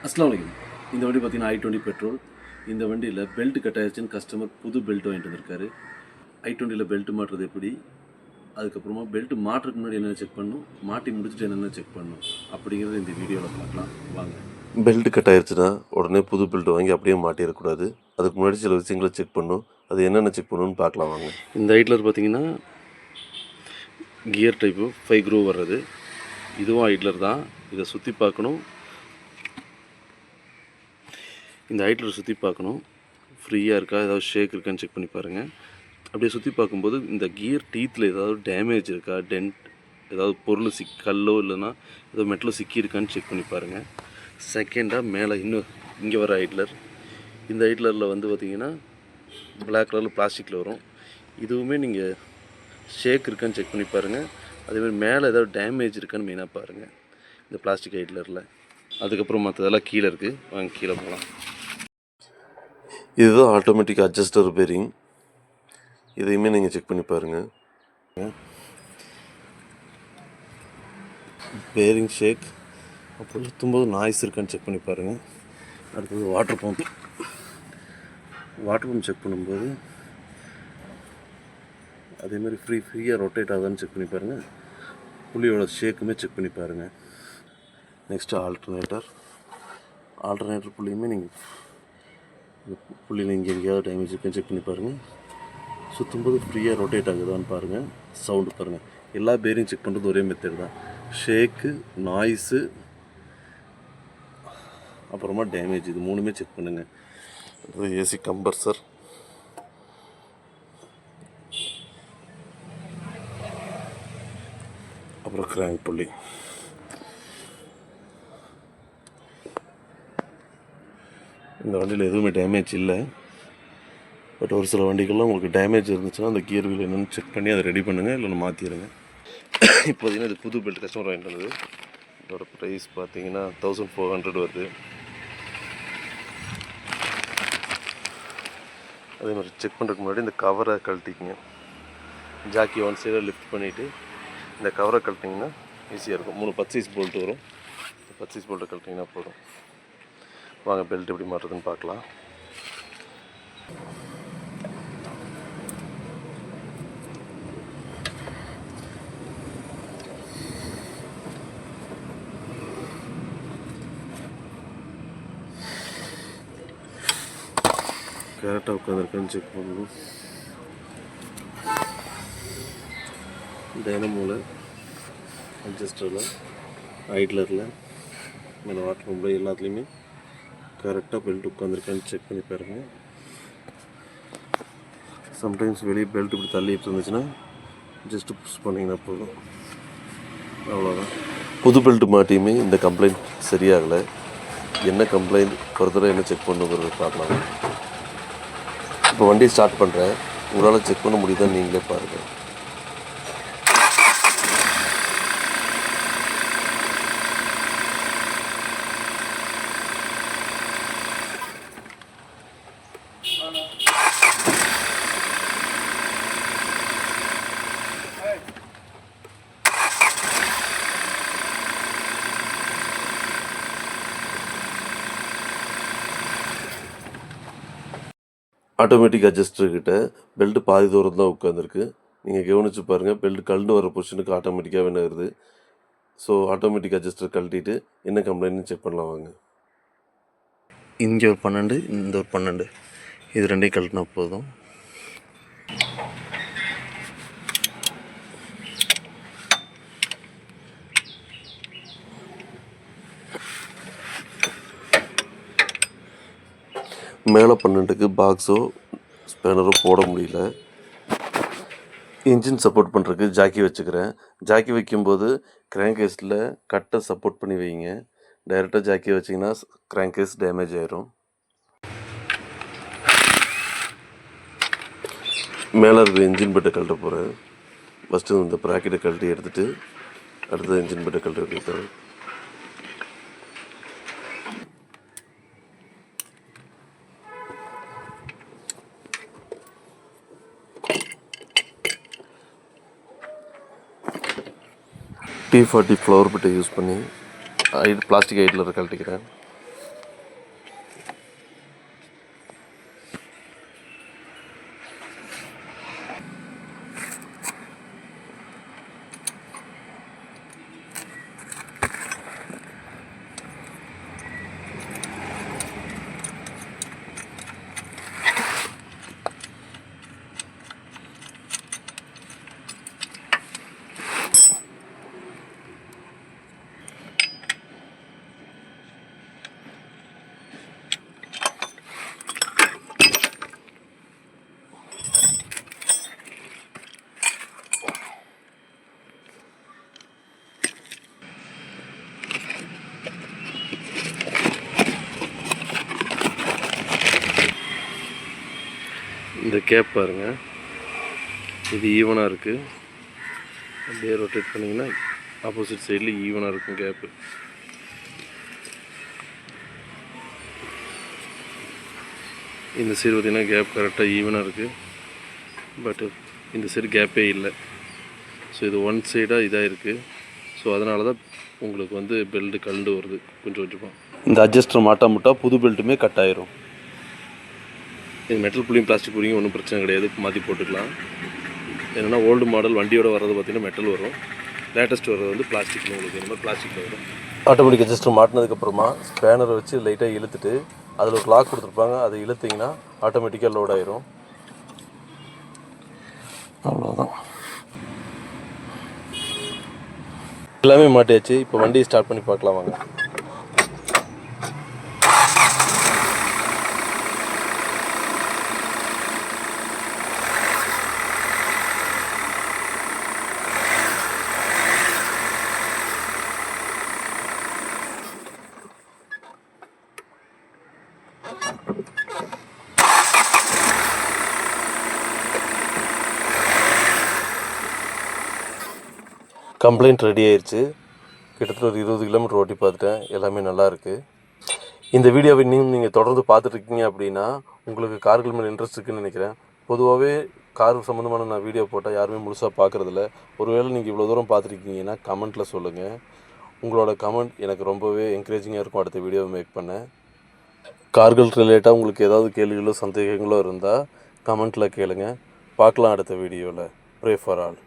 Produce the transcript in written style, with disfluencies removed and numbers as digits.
அஸ்ஸலாமு அலைக்கும். இந்த வண்டி பார்த்தீங்கன்னா i20 பெட்ரோல். இந்த வண்டியில் பெல்ட் கட் ஆயிடுச்சுன்னு கஸ்டமர் புது பெல்ட் வாங்கிட்டு வந்திருக்காரு. i20யில் பெல்ட் மாட்டுறது எப்படி, அதுக்கப்புறமா பெல்ட் மாட்டுறதுக்கு முன்னாடி என்னென்ன செக் பண்ணணும், மாட்டி முடிச்சுட்டு என்னென்ன செக் பண்ணணும் அப்படிங்கிறது இந்த வீடியோவில் பார்க்கலாம் வாங்க. பெல்ட் கட் ஆயிடுச்சுன்னா உடனே புது பெல்ட் வாங்கி அப்படியே மாட்டிடக்கூடாது. அதுக்கு முன்னாடி சில விஷயங்களை செக் பண்ணணும். அது என்னென்ன செக் பண்ணணும்னு பார்க்கலாம் வாங்க. இந்த ஐட்லர் பார்த்தீங்கன்னா கியர் டைப்பு 5 க்ரூ வர்றது. இதுவும் ஐட்லர் தான். இதை சுற்றி பார்க்கணும். இந்த ஐட்லர் சுற்றி பார்க்கணும், ஃப்ரீயாக இருக்கா, ஏதாவது ஷேக் இருக்கான்னு செக் பண்ணி பாருங்கள். அப்படியே சுற்றி பார்க்கும்போது இந்த கியர் டீத்தில் ஏதாவது டேமேஜ் இருக்கா, டென்ட் ஏதாவது பொருள் கல்லோ இல்லைன்னா ஏதோ மெட்டலோ சிக்கியிருக்கான்னு செக் பண்ணி பாருங்கள். செகண்டாக மேலே இன்னும் இங்கே வர ஐட்லர். இந்த ஐட்லரில் வந்து பார்த்திங்கன்னா பிளாக் கலரில் பிளாஸ்டிக்கில் வரும். இதுவுமே நீங்கள் ஷேக் இருக்கான்னு செக் பண்ணி பாருங்கள். அதேமாதிரி மேலே ஏதாவது டேமேஜ் இருக்கான்னு மெயினாக பாருங்கள் இந்த பிளாஸ்டிக் ஐட்லரில். அதுக்கப்புறம் மற்றதெல்லாம் கீழே இருக்குது, வாங்க கீழே போகலாம். இதுதான் ஆட்டோமேட்டிக் அட்ஜஸ்டர் பேரிங். இதையுமே நீங்கள் செக் பண்ணி பாருங்கள். பேரிங் ஷேக், அப்புறம் சுற்றும்போது நாய்ஸ் இருக்கான்னு செக் பண்ணி பாருங்கள். அடுத்தது வாட்டர் பம்ப் செக் பண்ணும்போது அதேமாதிரி ஃப்ரீயாக ரொட்டேட் ஆகுதான்னு செக் பண்ணி பாருங்கள். புள்ளியோட ஷேக்குமே செக் பண்ணி பாருங்கள். நெக்ஸ்ட்டு ஆல்டர்னேட்டர் புள்ளியுமே நீங்கள் புள்ளியில் இங்கே எங்கேயாவது டேமேஜ் இருக்குன்னு செக் பண்ணி பாருங்கள். சுற்றும்போது ஃப்ரீயாக ரொட்டேட் ஆகுதான்னு பாருங்கள். சவுண்டு பாருங்கள். எல்லா பேரிங் செக் பண்ணுறது ஒரே மெத்தட் தான். ஷேக்கு, நாய்ஸு, அப்புறமா டேமேஜ், இது மூணுமே செக் பண்ணுங்கள். ஏசி கம்ப்ரஸர், அப்புறம் கிராங்க் புள்ளி. இந்த வண்டியில் எதுவுமே டேமேஜ் இல்லை. பட் ஒரு சில வண்டிகள்லாம் உங்களுக்கு டேமேஜ் இருந்துச்சுன்னா அந்த கியர் வீல் என்னென்னு செக் பண்ணி அதை ரெடி பண்ணுங்கள், இல்லைன்னா மாற்றிடுங்க. இப்போ பார்த்தீங்கன்னா இது புது பெல்ட் கஸ்டமர் வாங்கிட்டு வந்தது. இதோட ப்ரைஸ் பார்த்தீங்கன்னா 1400 வருது. அதே மாதிரி செக் பண்ணுறதுக்கு முன்னாடி இந்த கவரை கழட்டிக்கிங்க. ஜாக்கி ஒன் சைடாக லிஃப்ட் பண்ணிவிட்டு இந்த கவரை கழட்டிங்கன்னா ஈஸியாக இருக்கும். 3 10 சைஸ் போல்ட்டு வரும். 10 சைஸ் போல்ட்டை கழட்டிங்கன்னா போதும். வாங்க பெல்ட் எப்படி மாட்டுறதுன்னு பார்க்கலாம். கரெக்டாக உட்காந்துருக்கான்னு செக் பண்ணணும். டைனமோவில், அட்ஜஸ்டரில், ஐட்லரில், மேலே வாட்டர் பம்பில் எல்லாத்துலேயுமே கரெக்டாக பெல்ட் உட்காந்துருக்கான்னு செக் பண்ணி பாருங்கள். சம்டைம்ஸ் வெளியே பெல்ட் இப்படி தள்ளிட்டு இருந்துச்சுன்னா ஜஸ்ட்டு புஷ் பண்ணிங்கன்னா போதும், அவ்வளோதான். புது பெல்ட் மாட்டியுமே இந்த கம்ப்ளைண்ட் சரியாகலை. என்ன கம்ப்ளைண்ட், ஃபர்தராக என்ன செக் பண்ணுங்கிறது பார்க்கலாம். இப்போ வண்டியை ஸ்டார்ட் பண்ணுறேன். உங்களால் செக் பண்ண முடியுதான்னு நீங்களே பாருங்கள். ஆட்டோமேட்டிக் அட்ஜஸ்டர்கிட்ட பெல்ட்டு பாதி தூரம் தான் உட்காந்துருக்கு. நீங்கள் கவனித்து பாருங்கள். பெல்ட் கழண்டு வர பொசிஷனுக்கு ஆட்டோமேட்டிக்காக வருது. ஸோ ஆட்டோமேட்டிக் அட்ஜஸ்டர் கழட்டிட்டு என்ன கம்ப்ளைண்ட்னு செக் பண்ணலாம் வாங்க. இங்கே ஒரு 12, இந்த ஒரு 12, இது ரெண்டையும் கழட்டினா போதும். மேலே 12க்கு பாக்ஸோ ஸ்பேனரோ போட முடியல. இன்ஜின் சப்போர்ட் பண்ணுறதுக்கு ஜாக்கி வச்சுக்கிறேன். ஜாக்கி வைக்கும்போது கிராங்கேஸில் கட்டை சப்போர்ட் பண்ணி வைங்க. டைரெக்டாக ஜாக்கி வச்சிங்கன்னா கிராங்கேஸ் டேமேஜ் ஆயிரும். மேலே இருக்கிற இன்ஜின் பெட்டை கழட்ட போகிறேன். ஃபஸ்ட்டு இந்த ப்ராக்கெட்டை கழட்டி எடுத்துகிட்டு அடுத்தது இன்ஜின் பெட்டை கழட்டி வைக்கிறேன். T40 ஃப்ளவர் பிட்டை யூஸ் பண்ணி பிளாஸ்டிக் ஐட்லரை கழட்டிக்கிறேன். இந்த கேப் பாருங்கள், இது ஈவனாக இருக்குது. அப்படியே ரொட்டேட் பண்ணிங்கன்னா ஆப்போசிட் சைடில் ஈவனாக இருக்கும் கேப்பு. இந்த சைடு பார்த்திங்கன்னா கேப் கரெக்டாக ஈவனாக இருக்குது. பட் இந்த சைடு கேப்பே இல்லை. ஸோ இது ஒன் சைடாக இதாக இருக்குது. ஸோ அதனால தான் உங்களுக்கு வந்து பெல்ட்டு கழண்டு வருது கொஞ்சம் கொஞ்சமாக. இந்த அட்ஜஸ்டர் மாட்டாமட்டா புது பெல்ட்டுமே கட் ஆயிரும். இது மெட்டல் புள்ளியும் பிளாஸ்டிக் புள்ளியும் ஒன்றும் பிரச்சனை கிடையாது, மாற்றி போட்டுக்கலாம். என்னென்னா ஓல்டு மாடல் வண்டியோட வர்றது பார்த்திங்கன்னா மெட்டல் வரும், லேட்டஸ்ட் வர்றது வந்து பிளாஸ்டிக்கில் உங்களுக்கு இந்த மாதிரி பிளாஸ்டிக்கில் வரும். ஆட்டோமேட்டிக் அட்ஜஸ்டர் மாட்டினதுக்கப்புறமா ஸ்பேனரை வச்சு லைட்டாக இழுத்துட்டு அதில் ஒரு லாக் கொடுத்துருப்பாங்க, அதை இழுத்திங்கன்னா ஆட்டோமேட்டிக்காக லோட் ஆயிரும். அவ்வளோதான், எல்லாமே மாட்டியாச்சு. இப்போ வண்டியை ஸ்டார்ட் பண்ணி பார்க்கலாம் வாங்க. கம்ப்ளைண்ட் ரெடி ஆயிடுச்சு. கிட்டத்தட்ட ஒரு 20 கிலோமீட்டர் ஓட்டி பார்த்துட்டேன், எல்லாமே நல்லா இருக்குது. இந்த வீடியோவை நீங்கள் தொடர்ந்து பார்த்துட்ருக்கீங்க அப்படின்னா உங்களுக்கு கார்கள் மேலே இன்ட்ரெஸ்ட் இருக்குதுன்னு நினைக்கிறேன். பொதுவாகவே கார் சம்மந்தமான நான் வீடியோ போட்டால் யாருமே முழுசாக பார்க்குறதில்ல. ஒருவேளை நீங்கள் இவ்வளோ தூரம் பார்த்துருக்கீங்கன்னா கமெண்ட்டில் சொல்லுங்கள். உங்களோட கமெண்ட் எனக்கு ரொம்பவே என்கரேஜிங்காக இருக்கும் அடுத்த வீடியோவை மேக் பண்ண. கார்கள் ரிலேட்டாக உங்களுக்கு ஏதாவது கேள்விகளோ சந்தேகங்களோ இருந்தால் கமெண்ட்டில் கேளுங்க. பார்க்கலாம் அடுத்த வீடியோவில். Pray for all.